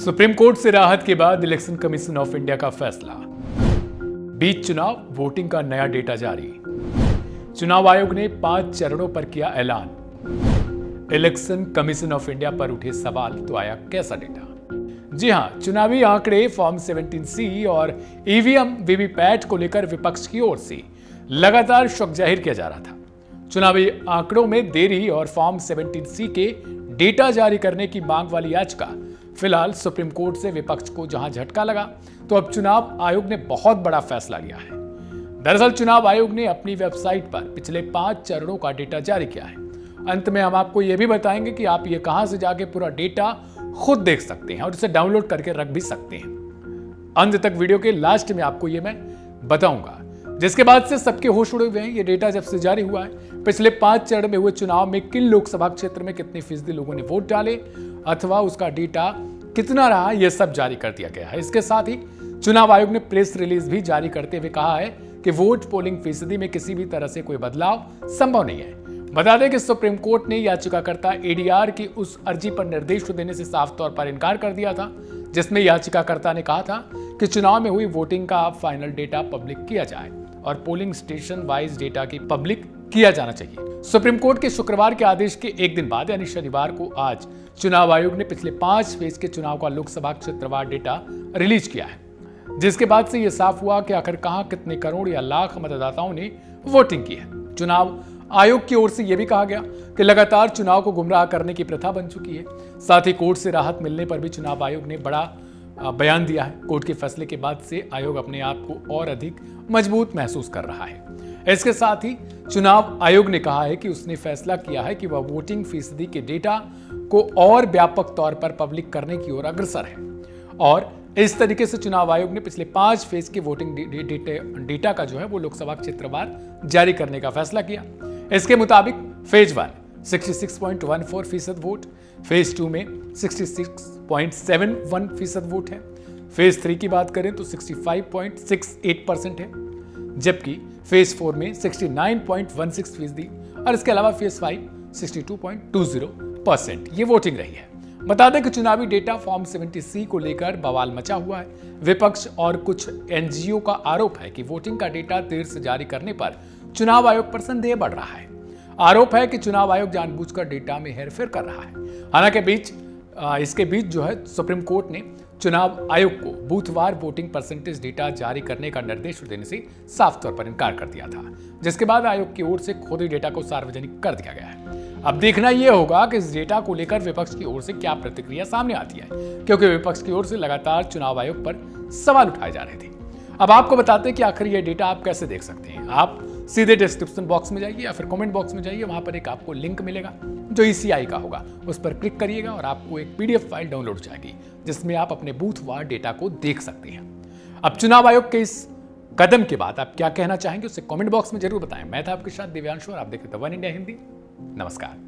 Supreme court से राहत के बाद इलेक्शन कमीशन ऑफ इंडिया का फैसला। बीच चुनाव, वोटिंग का नया डेटा जारी। चुनाव आयोग ने 5 चरणों पर किया ऐलान। इलेक्शन कमीशन ऑफ इंडिया पर उठे सवाल, तो आया कैसा डेटा? जी हां, चुनावी आंकड़े फॉर्म 17C और ईवीएम वीवीपैट को लेकर विपक्ष की ओर से लगातार शक जाहिर किया जा रहा था। चुनावी आंकड़ों में देरी और फॉर्म 17C के डेटा जारी करने की मांग वाली याचिका फिलहाल सुप्रीम कोर्ट से विपक्ष को जहां झटका लगा, तो अब चुनाव आयोग ने बहुत बड़ा फैसला लिया है। दरअसल चुनाव आयोग ने अपनी वेबसाइट पर पिछले 5 चरणों का डेटा जारी किया है। अंत में हम आपको यह भी बताएंगे कि आप ये कहां से जाके पूरा डेटा खुद देख सकते हैं और इसे डाउनलोड करके रख भी सकते हैं। अंत तक वीडियो के लास्ट में आपको ये मैं बताऊंगा, जिसके बाद से सबके होश उड़े हुए हैं। ये डेटा जब से जारी हुआ है, पिछले 5 चरण में हुए चुनाव में किन लोकसभा क्षेत्र में कितनी फीसदी लोगों ने वोट डाले अथवा उसका डेटा कितना रहा, यह सब जारी कर दिया गया है। इसके साथ ही चुनाव आयोग ने प्रेस रिलीज भी जारी करते हुए कहा है कि वोट पोलिंग फीसदी में किसी भी तरह से कोई बदलाव संभव नहीं है। बता दें कि सुप्रीम कोर्ट ने याचिकाकर्ता एडीआर की उस अर्जी पर निर्देश देने से साफ तौर पर इनकार कर दिया था, जिसमें याचिकाकर्ता ने कहा था कि चुनाव में हुई वोटिंग का फाइनल डेटा पब्लिक किया जाए और पोलिंग स्टेशन वाइज डेटा की पब्लिक किया जाना चाहिए। सुप्रीम कोर्ट के शुक्रवार के आदेश के एक दिन बाद यानी शनिवार को आज चुनाव आयोग ने पिछले 5 फेज के चुनाव का लोकसभा क्षेत्रवार डेटा रिलीज किया है, जिसके बाद से यह साफ हुआ कि आखिर कहां कितने करोड़ या लाख मतदाताओं ने वोटिंग की है। चुनाव आयोग की ओर से यह भी कहा गया कि लगातार चुनाव को गुमराह करने की प्रथा बन चुकी है। साथ ही कोर्ट से राहत मिलने पर भी चुनाव आयोग ने बड़ा बयान दिया है। कोर्ट के फैसले के बाद से आयोग अपने आप को और अधिक मजबूत महसूस कर रहा है। इसके साथ ही चुनाव आयोग ने कहा है कि उसने फैसला किया है कि वह वोटिंग फीसदी के डेटा को और व्यापक तौर पर पब्लिक करने की ओर अग्रसर है और इस तरीके से चुनाव आयोग ने पिछले 5 फेज के वोटिंग डेटा का जो है वो लोकसभा क्षेत्रवार जारी करने का फैसला किया। इसके मुताबिक फेज 1 66.14% वोट, फेज 2 में 66.71% वोट है, फेज 3 की बात करें तो 65.68% है, जबकि फेज 4 में 69.16% और इसके अलावा फेज 5 62.20% ये वोटिंग रही है। बता दें कि चुनावी डेटा फॉर्म 70C को लेकर बवाल मचा हुआ है। विपक्ष और कुछ एनजीओ का आरोप है कि वोटिंग का डेटा देर से जारी करने पर चुनाव आयोग पर संदेह बढ़ रहा है। आरोप है कि चुनाव आयोग जानबूझकर डेटा में हेरफेर कर रहा है। हालांकि इसके बीच जो है सुप्रीम कोर्ट ने चुनाव आयोग को बूथवार वोटिंग परसेंटेज डेटा जारी करने का निर्देश देने से साफ तौर पर इनकार कर दिया था, जिसके बाद आयोग की ओर से खुद ही डेटा को सार्वजनिक कर दिया गया है। अब देखना यह होगा कि इस डेटा को लेकर विपक्ष की ओर से क्या प्रतिक्रिया सामने आती है, क्योंकि विपक्ष की ओर से लगातार चुनाव आयोग पर सवाल उठाए जा रहे थे। अब आपको बताते हैं कि आखिर यह डेटा आप कैसे देख सकते हैं। आप सीधे डिस्क्रिप्शन बॉक्स में जाइए या फिर कमेंट बॉक्स में जाइए, वहां पर एक आपको लिंक मिलेगा जो ECI का होगा, उस पर क्लिक करिएगा और आपको एक PDF फाइल डाउनलोड हो जाएगी, जिसमें आप अपने बूथवार डेटा को देख सकते हैं। अब चुनाव आयोग के इस कदम के बाद आप क्या कहना चाहेंगे उसे कमेंट बॉक्स में जरूर बताएं। मैं था आपके साथ दिव्यांशु और आप देख रहे थे वन इंडिया हिंदी। नमस्कार।